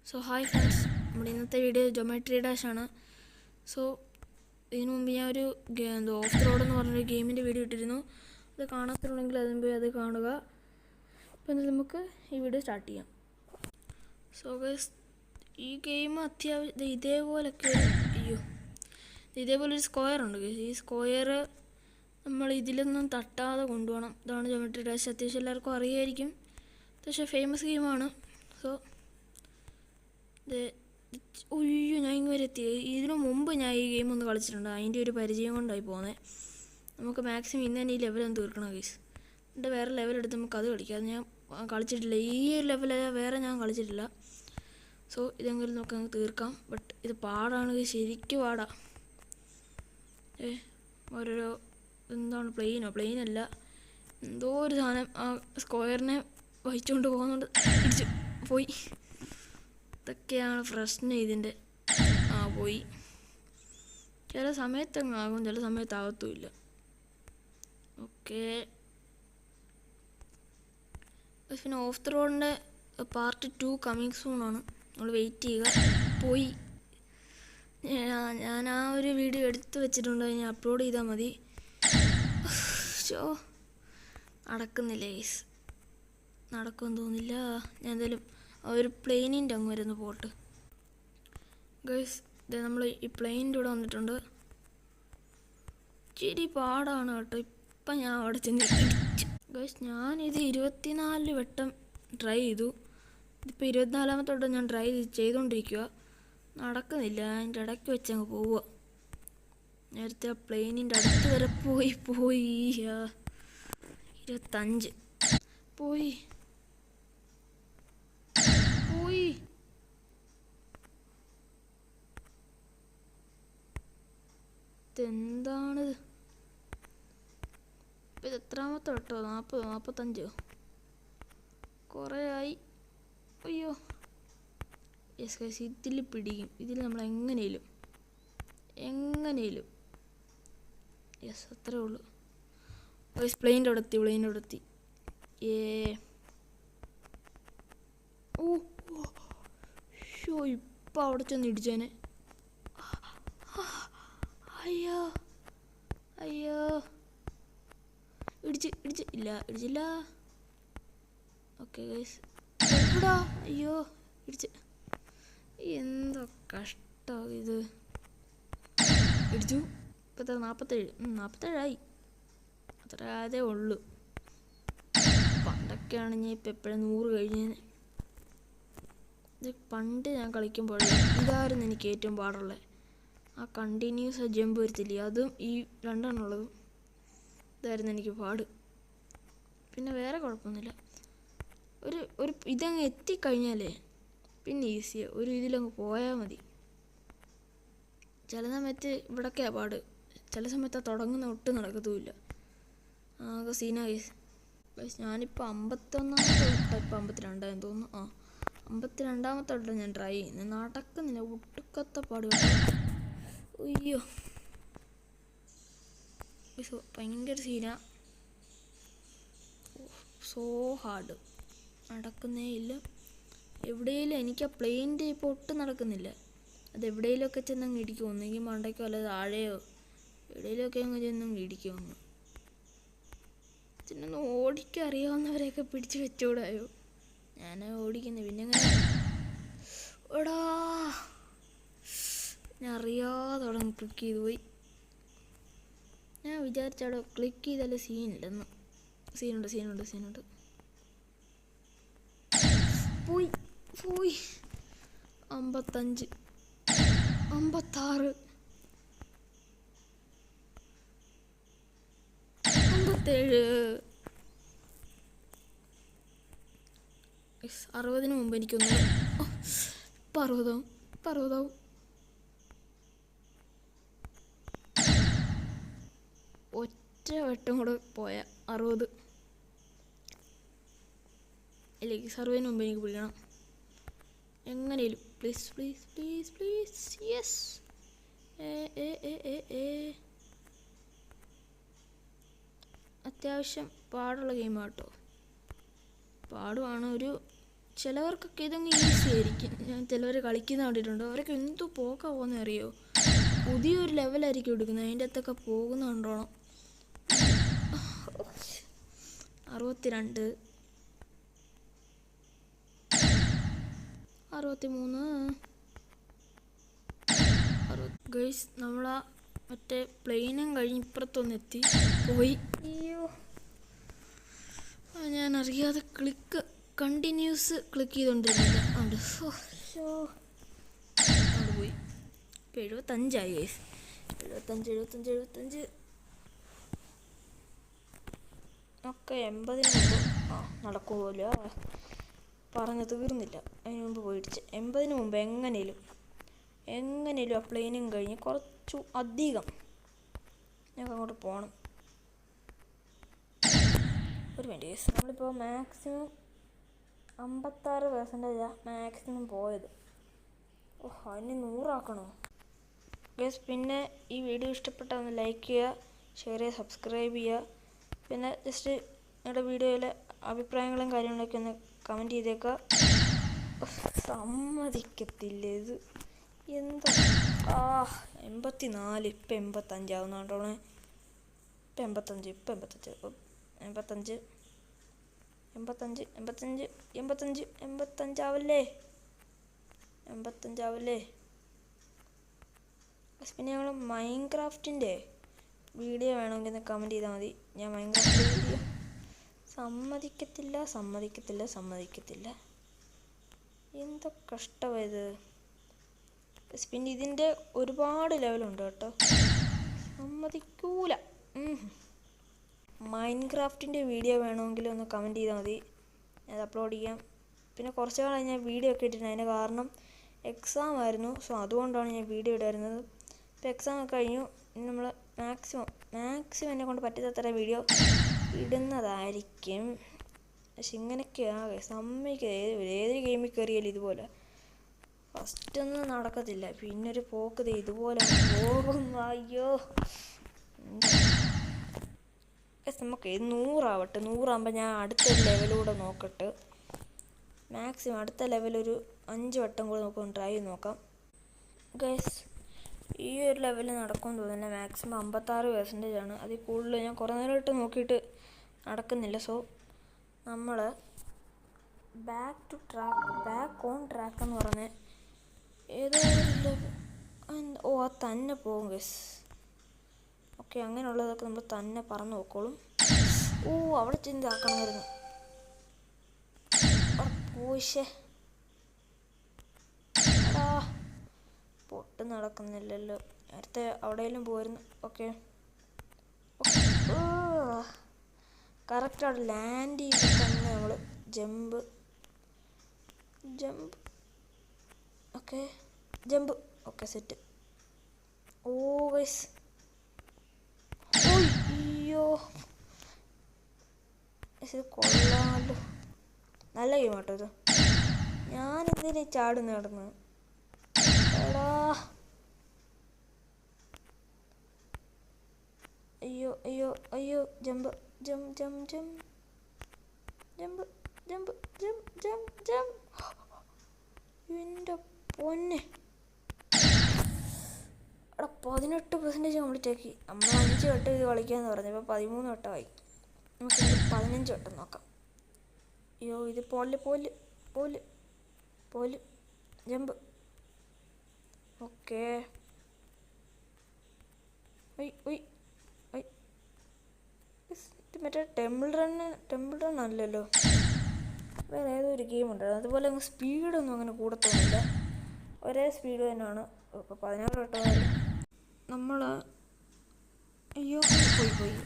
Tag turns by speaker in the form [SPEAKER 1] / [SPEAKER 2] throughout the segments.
[SPEAKER 1] So hi friends, നമ്മുടെ ഇന്നത്തെ video geometry dash ആണ്. സോ ഇതിനു മുമ്പ് ഞാൻ ഒരു ഓഫ് റോഡ് എന്ന് പറഞ്ഞൊരു ഗെയിമിൻ്റെ വീഡിയോ ഇട്ടിരുന്നു. അത് കാണാത്തുണ്ടെങ്കിൽ അതിന് പോയി അത് കാണുക. അപ്പം നമുക്ക് ഈ വീഡിയോ സ്റ്റാർട്ട് ചെയ്യാം. സോ ഗൈസ്, ഈ ഗെയിം അത്യാവശ്യം ഇതേപോലൊരു സ്ക്വയർ ഉണ്ട് ഗൈസ്. ഈ സ്ക്വയർ നമ്മൾ ഇതിലൊന്നും തട്ടാതെ കൊണ്ടുപോകണം. ഇതാണ് ജോമെട്രി ഡാഷ്. അത്യാവശ്യം എല്ലാവർക്കും അറിയായിരിക്കും. അത്യാവശ്യം ഫേമസ് ഗെയിമാണ്. സോ ഞാൻ ഇങ്ങനെ എത്തി. ഇതിനു മുമ്പ് ഞാൻ ഈ ഗെയിം ഒന്ന് കളിച്ചിട്ടുണ്ട്. അതിൻ്റെ ഒരു പരിചയം കൊണ്ടായി പോകുന്നത്. നമുക്ക് മാക്സിമം ഇന്ന് തന്നെ ഈ ലെവലൊന്ന് തീർക്കണം ഗൈസ്. എന്നിട്ട് വേറെ ലെവലെടുത്ത് നമുക്ക് അത് കളിക്കാം. അത് ഞാൻ കളിച്ചിട്ടില്ല. ഈ ഒരു ലെവൽ വേറെ ഞാൻ കളിച്ചിട്ടില്ല. സോ ഇതെങ്കിലും നമുക്ക് തീർക്കാം. ബട്ട് ഇത് പാടാണ് ഗൈസ്, ശരിക്കും പാടാ. ഓരോരോ എന്താണ് പ്ലെയിനല്ല എന്തോ ഒരു സാധനം ആ സ്ക്വയറിനെ വഹിച്ചുകൊണ്ട് പോകുന്നുണ്ട്. തിരിച്ച് പോയി. ഇതൊക്കെയാണ് പ്രശ്നം ഇതിൻ്റെ. പോയി. ചില സമയത്തങ്ങാകും, ചില സമയത്താകത്തുമില്ല. ഓക്കെ, പിന്നെ ഓഫ് ദ റോഡിൻ്റെ പാർട്ട് 2 കമ്മിങ് സൂണാണ്. നമ്മൾ വെയിറ്റ് ചെയ്യുക. പോയി. ഞാൻ ആ ഒരു വീഡിയോ എടുത്ത് വെച്ചിട്ടുണ്ട്. ഞാൻ അപ്ലോഡ് ചെയ്താൽ മതി. നടക്കുന്നില്ല ഗൈസ്, നടക്കുമെന്ന് തോന്നുന്നില്ല. ഞാൻ എന്തായാലും ഒരു പ്ലെയിനിൻ്റെ അങ്ങ് വരുന്ന പോട്ട് ഗൈസ്. ഇത് നമ്മൾ ഈ പ്ലെയിനിൻ്റെ കൂടെ വന്നിട്ടുണ്ട്. ഇച്ചിരി പാടാണ് കേട്ടോ. ഇപ്പം ഞാൻ അവിടെ ചെന്ന് ഗൈസ്, ഞാനിത് 24 വട്ടം ട്രൈ ചെയ്തു. ഇതിപ്പോൾ 24ാമത്തെ വട്ടം ഞാൻ ട്രൈ ചെയ്തുകൊണ്ടിരിക്കുക. നടക്കുന്നില്ല. അതിൻ്റെ ഇടയ്ക്ക് വെച്ചങ്ങ് പോവുക. നേരത്തെ ആ പ്ലെയിനിൻ്റെ അടുത്ത് വരെ പോയി 25 പോയി. ഇതെന്താണിത്? ഇപ്പം ഇത് എത്രാമത്തെ വട്ടോ? 45 കുറേ ആയി. അയ്യോ, യെസ് ഗൈസ്, ഇതിൽ പിടിക്കും. ഇതിൽ നമ്മൾ എങ്ങനെയും യെസ്, അത്രേ ഉള്ളൂ ഗൈസ്. പ്ലെയിൻ്റെ അവിടെ എത്തി. ഇപ്പം അവിടെ ചെന്ന് ഇടിച്ചേനെ. അയ്യോ ഇടിച്ചില്ല. ഓക്കെ ഗൈസ്, അയ്യോ ഇടിച്ച്. എന്തോ കഷ്ടം ഇത്. ഇടിച്ചു. ഇപ്പം 47 അത്ര അതേ ഉള്ളൂ. പണ്ടൊക്കെയാണ് ഞാൻ ഇപ്പം എപ്പോഴും 100 കഴിഞ്ഞേനെ. ഇത് പണ്ട് ഞാൻ കളിക്കുമ്പോൾ ഇതായിരുന്നു എനിക്ക് ഏറ്റവും പാടുള്ളത്. ആ കണ്ടിന്യൂസ് ജമ്പ് വരത്തില്ലേ, അതും ഈ 2 എണ്ണമുള്ളതും ഇതായിരുന്നു എനിക്ക് പാട്. പിന്നെ വേറെ കുഴപ്പമൊന്നുമില്ല. ഒരു ഇതങ്ങ് എത്തിക്കഴിഞ്ഞാലേ പിന്നെ ഈസിയാണ്. ഒരു ഇതിലങ്ങ് പോയാൽ മതി. ചില സമയത്ത് ഇവിടൊക്കെയാണ് പാട്. ചില സമയത്ത് തുടങ്ങുന്ന ഒട്ടും നടക്കത്തുമില്ല. ആകെ സീനായി. ഞാനിപ്പോൾ 51ാമത്തെ വട്ടം, ഇപ്പം 52 തോന്നുന്നു. 52ാമത്തെ വട്ടം ഞാൻ ട്രൈ ചെയ്യുന്നത്. നടക്കുന്നില്ല, ഒട്ടുക്കത്തെ പാട്. അയ്യോ, ഭയങ്കര സീന. So hard. നടക്കുന്നേ ഇല്ല. എവിടെയെങ്കിലും എനിക്ക് ആ പ്ലെയിൻ്റെ ഇപ്പോൾ ഒട്ടും നടക്കുന്നില്ല. അത് എവിടെയെങ്കിലുമൊക്കെ ചെന്നങ്ങ് ഇടിക്കും. ഒന്നെങ്കിൽ മണ്ടയ്ക്കോ അല്ല താഴെയോ എവിടെയെങ്കിലുമൊക്കെ അങ്ങ് ചെന്നങ്ങ് ഇടിക്കും. ഇതിനൊന്ന് ഓടിക്കാൻ അറിയാവുന്നവരെയൊക്കെ പിടിച്ച് വെച്ചോടായോ. ഞാൻ ഓടിക്കുന്നത് പിന്നെ അങ്ങനെ ഓടാ. ഞാൻ അറിയാതെ അവിടെ ക്ലിക്ക് ചെയ്ത് പോയി. ഞാൻ വിചാരിച്ചവിടെ ക്ലിക്ക് ചെയ്താലേ സീനില്ലെന്ന്. സീനുണ്ട്. പോയി 55 56 57 60 മുമ്പ് എനിക്കൊന്ന്. ഇപ്പം 60 ഒറ്റ വട്ടം കൂടെ പോയ 60 അല്ലെങ്കിൽ 60 മുമ്പ് എനിക്ക് പിടിക്കണം എങ്ങനെയും. Please yes. അത്യാവശ്യം പാടുള്ള ഗെയിമാണ് കേട്ടോ. പാടുവാണ്. ഒരു ചിലവർക്കൊക്കെ ഇതങ്ങ് ഈസി ആയിരിക്കും. ഞാൻ ചിലവർ കളിക്കുന്ന കണ്ടിട്ടുണ്ട്. അവരൊക്കെ എന്തു പോക്കാ പോകുന്നത് അറിയോ? പുതിയൊരു ലെവലായിരിക്കും എടുക്കുന്നത്. അതിൻ്റെ അകത്തൊക്കെ പോകുന്ന കണ്ടോണം. 62, 63. ഗൈസ്, നമ്മളാ മറ്റേ പ്ലെയിനും കഴിഞ്ഞ് ഇപ്പുറത്തൊന്നെത്തി പോയി. അയ്യോ, ഞാൻ അറിയാതെ കണ്ടിന്യൂസ് ക്ലിക്ക് ചെയ്തോണ്ടിരുന്നില്ല. അവിടെ പോയി. ഇപ്പം 75 ഗൈസ്. 75 ഒക്കെ 80 മുമ്പ് നടക്കുമല്ലോ. പറഞ്ഞ് തീർന്നില്ല. അതിന് മുമ്പ് പോയിടിച്ച് 80 മുമ്പ് എങ്ങനെയും ആ പ്ലെയിനും കഴിഞ്ഞ് കുറച്ചു അധികം ഞങ്ങൾക്ക് അങ്ങോട്ട് പോകണം. ഒരു മിനിറ്റ് ഗൈസ്, നമ്മളിപ്പോൾ മാക്സിമം 56% മാക്സിമം പോയത്. അതിന് 100 ആക്കണോ ഗൈസ്? പിന്നെ ഈ വീഡിയോ ഇഷ്ടപ്പെട്ടാൽ ഒന്ന് ലൈക്ക് ചെയ്യുക, ഷെയർ ചെയ്യുക, സബ്സ്ക്രൈബ് ചെയ്യുക. പിന്നെ ജസ്റ്റ് നിങ്ങളുടെ വീഡിയോയിലെ അഭിപ്രായങ്ങളും കാര്യങ്ങളൊക്കെ ഒന്ന് കമൻറ്റ് ചെയ്തേക്കുക. സമ്മതിക്കത്തില്ല ഇത്. എന്താ 84, ഇപ്പം 85 ആവുന്നുണ്ടോണേ. ഇപ്പം 85 ആവല്ലേ. പിന്നെ ഞങ്ങൾ മൈൻക്രാഫ്റ്റിൻ്റെ വീഡിയോ വേണമെങ്കിൽ ഒന്ന് കമൻറ്റ് ചെയ്താൽ മതി. ഞാൻ മൈൻക്രാഫ്റ്റ് വീഡിയോ സമ്മതിക്കത്തില്ല. എന്താ കഷ്ടമായത്. പിന്നെ ഇതിൻ്റെ ഒരുപാട് ലെവലുണ്ട് കേട്ടോ. സമ്മതിക്കൂല. മൈൻക്രാഫ്റ്റിൻ്റെ വീഡിയോ വേണമെങ്കിൽ ഒന്ന് കമൻറ്റ് ചെയ്താൽ മതി, ഞാൻ അപ്ലോഡ് ചെയ്യാം. പിന്നെ കുറച്ച് നാളായി ഞാൻ വീഡിയോ ഒക്കെ ഇട്ടിട്ടുണ്ട്. അതിന് കാരണം എക്സാം ആയിരുന്നു. സോ അതുകൊണ്ടാണ് ഞാൻ വീഡിയോ ഇടായിരുന്നത്. ഇപ്പോൾ എക്സാം ഒക്കെ കഴിഞ്ഞു. ഇനി നമ്മൾ മാക്സിമം എന്നെ കൊണ്ട് പറ്റാത്തത്ര വീഡിയോ ഇടുന്നതായിരിക്കും. പക്ഷെ ഇങ്ങനെയൊക്കെയാണ് സമ്മതിക്കുക. ഏതൊരു ഗെയിമിൽ കയറിയാലും ഇതുപോലെ ഫസ്റ്റൊന്നും നടക്കത്തില്ല. പിന്നൊരു പോക്ക് ഇതുപോലെ പോകും. അയ്യോ, നമുക്ക് 100 ആവട്ടെ. 100 ആകുമ്പോൾ ഞാൻ അടുത്തൊരു ലെവലൂടെ നോക്കട്ടെ. മാക്സിമം അടുത്ത ലെവലൊരു 5 വട്ടം കൂടെ നമുക്ക് ട്രൈ ചെയ്ത് നോക്കാം. ഗൈസ്, ഈ ഒരു ലെവൽ നടക്കുമെന്ന് തോന്നുന്നില്ല. മാക്സിമം 56% ആണ്. അതിൽ കൂടുതൽ ഞാൻ കുറേ നേരമായിട്ട് നോക്കിയിട്ട് നടക്കുന്നില്ല. സോ നമ്മൾ ബാക്ക് ഓൺ ട്രാക്ക് എന്ന് പറഞ്ഞ് ഏതോ അത് തന്നെ പോകും ഗൈസ്. ഓക്കെ, അങ്ങനെയുള്ളതൊക്കെ നമ്മൾ തന്നെ പറന്ന് നോക്കോളും. അവിടെ ചിന്താക്കണമായിരുന്നു. പോയിഷേ പൊട്ട് നടക്കുന്നില്ലല്ലോ. നേരത്തെ അവിടെയെങ്കിലും പോയിരുന്നു. ഓക്കെ, കറക്റ്റ് അവിടെ ലാൻഡ് ചെയ്ത് തന്നെ നമ്മൾ ജമ്പ്. Okay set. ഗൈസ്, അയ്യോ, ഇത് കൊള്ളാമല്ലോ. നല്ല ഗെയിം കേട്ടോ ഇത്. ഞാനെന്തിനാ ചാടി നടന്ന്. അയ്യോ ജമ്പ്. എൻ്റെ പൊന്നെ, 18% കംപ്ലീറ്റ് ആക്കി. നമ്മൾ 5 വട്ടം ഇത് കളിക്കാമെന്ന് പറഞ്ഞു. ഇപ്പോൾ 13 വട്ടമായി. നമുക്ക് 15 വട്ടം നോക്കാം. അയ്യോ, ഇത് പോലെ ജമ്പ്. ഓക്കെ, മറ്റേ ടെമ്പിൾ റൺ അല്ലല്ലോ, വേറെ ഏതൊരു ഗെയിമുണ്ട്. അതുപോലെ അങ്ങ് സ്പീഡൊന്നും അങ്ങനെ കൂടത്തൊന്നുമില്ല. ഒരേ സ്പീഡ് തന്നെയാണ്. ഇപ്പോൾ 16 വട്ടമായാലും നമ്മൾ അയ്യോ പോയി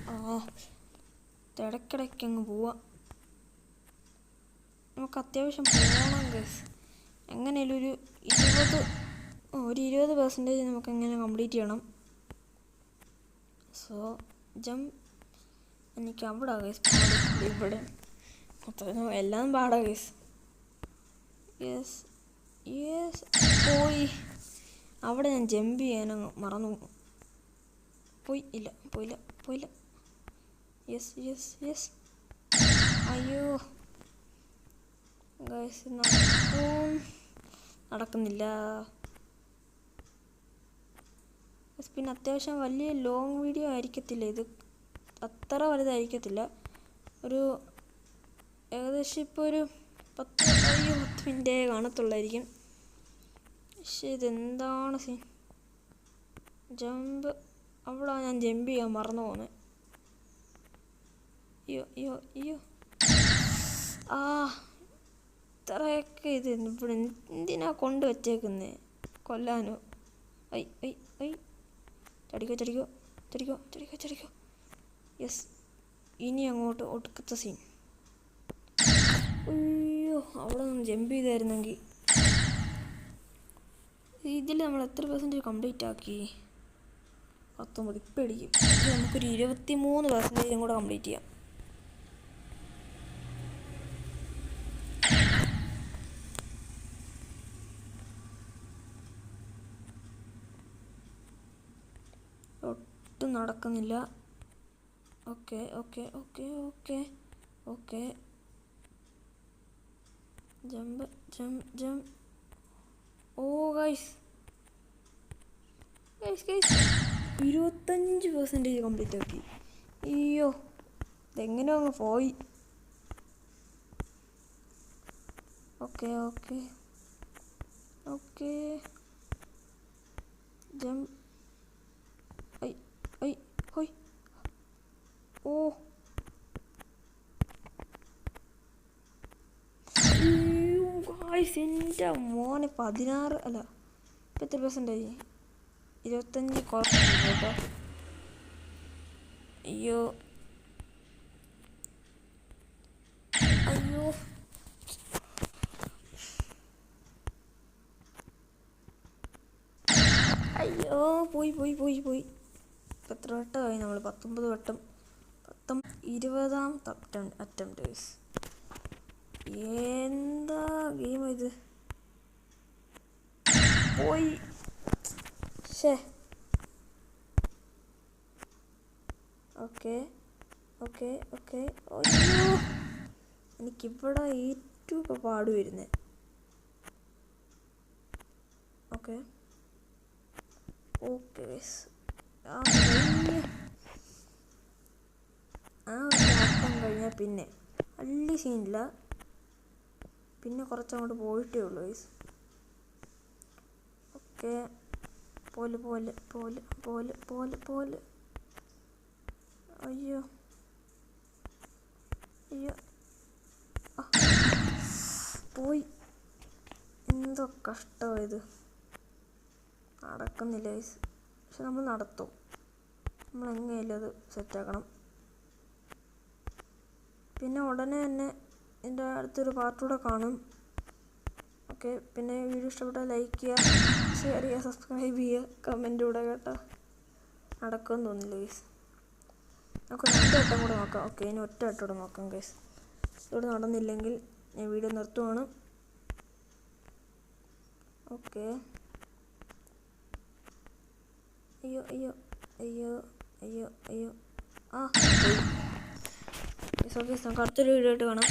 [SPEAKER 1] ഇടയ്ക്കിടയ്ക്ക് അങ്ങ് പോവാം. നമുക്ക് അത്യാവശ്യം പോകണം ഗൈസ്. എങ്ങനെയാലും ഒരു 20% നമുക്ക് എങ്ങനെ കംപ്ലീറ്റ് ചെയ്യണം. സോ എനിക്ക് അവിടെ ഗൈസ് ഇവിടെ എല്ലാം പാടാ ഗൈസ്. യെസ് പോയി. അവിടെ ഞാൻ ജമ്പ് ചെയ്യാനങ്ങ് മറന്നു പോയില്ല. യെസ്. അയ്യോ, ഗൈസ് നടക്കുന്നില്ല. പിന്നെ അത്യാവശ്യം വലിയ ലോങ് വീഡിയോ ആയിരിക്കത്തില്ല ഇത്, അത്ര വലുതായിരിക്കത്തില്ല. ഒരു ഏകദേശം ഇപ്പോൾ ഒരു 10 മിനിറ്റേ കാണത്തുള്ളായിരിക്കും. പക്ഷേ ഇതെന്താണ് സീൻ? ജമ്പ് അവിടെ ഞാൻ ജമ്പ് ചെയ്യാൻ മറന്നു പോകുന്നത്. അയ്യോ അയ്യോ അയ്യോ ആ ഇത്രയൊക്കെ ഇത് ഇവിടെ എന്തിനാ കൊണ്ട് വെച്ചേക്കുന്നേ? കൊല്ലാനോ? ഐ ഐ ഐ ചടിക്കോ ചടിക്കോ ചടിക്കോ ചടിക്കോ ചടിക്കോ. യെസ്, ഇനി അങ്ങോട്ട് ഒടുക്കത്തെ സീൻ. അയ്യോ അവിടെ നിന്ന് ജമ്പ് ചെയ്തായിരുന്നെങ്കിൽ. ഇതിൽ നമ്മൾ എത്ര പെർസെൻറ്റേജ് കംപ്ലീറ്റ് ആക്കി? 19. ഇപ്പം അടിക്കും. ഇത് നമുക്കൊരു 23% കൂടെ കംപ്ലീറ്റ് ചെയ്യാം. ഒട്ടും നടക്കുന്നില്ല. Okay okay okay okay okay. Jump jump jump. Oh guys guys guys 25% complete ആക്കി. അയ്യോ ഇതെങ്ങനെയോ അങ്ങ് പോയി. Okay okay okay. ജമ്പ്. ഐ ഐ ഹോയ്. ഓ ഗായ്സ് എൻ്റെ മോനെ 16 അല്ല ഇപ്പം എത്ര പെർസെൻറ്റായി? 25 കുറഞ്ഞു കേട്ടോ. അയ്യോ അയ്യോ അയ്യോ പോയി പോയി പോയി പോയി. ഇപ്പം എത്ര വട്ടമായി നമ്മൾ? 19 വട്ടം. 20ാമത്തെ അറ്റംപ്റ്റ്. എന്താ ഗെയിം ഇത്? പോയി. ശേ ഓക്കെ ഓക്കെ ഓക്കെ. അയ്യോ എനിക്കിവിടെ ഏറ്റവും ഇപ്പോൾ പാട് വരുന്നത്. ഓക്കെ ഓക്കെ ആ ഒരു ആട്ടം കഴിഞ്ഞാൽ പിന്നെ വലിയ സീനില്ല. പിന്നെ കുറച്ചങ്ങോട്ട് പോയിട്ടേ ഉള്ളൂ ഗൈസ്. ഓക്കെ പോലെ പോലെ പോലെ പോലെ പോലെ പോലെ. അയ്യോ അയ്യോ പോയി. എന്തോ കഷ്ടമായത്. നടക്കുന്നില്ല ഗൈസ്. പക്ഷെ നമ്മൾ നടത്തും. നമ്മൾ എങ്ങനെയല്ല അത് സെറ്റാക്കണം. പിന്നെ ഉടനെ തന്നെ എൻ്റെ അടുത്തൊരു പാർട്ടൂടെ കാണും. ഓക്കെ, പിന്നെ വീഡിയോ ഇഷ്ടപ്പെട്ടാൽ ലൈക്ക് ചെയ്യുക, ഷെയർ ചെയ്യുക, സബ്സ്ക്രൈബ് ചെയ്യുക, കമൻറ്റ് ഇടുക കേട്ടോ. നടക്കുമെന്ന് തോന്നില്ല ഗൈസ്. നമുക്ക് 2 വട്ടം കൂടെ നോക്കാം. ഓക്കെ, ഇനി ഒറ്റ വട്ടം കൂടെ നോക്കാം ഗൈസ്. ഇവിടെ നടന്നില്ലെങ്കിൽ ഞാൻ വീഡിയോ നിർത്തുവാണ്. ഓക്കെ. അയ്യോ അയ്യോ അയ്യോ അയ്യോ അയ്യോ ആ ഓക്കെ. നമുക്ക് അടുത്തൊരു വീഡിയോ ആയിട്ട് കാണാം.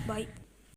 [SPEAKER 1] ബൈ.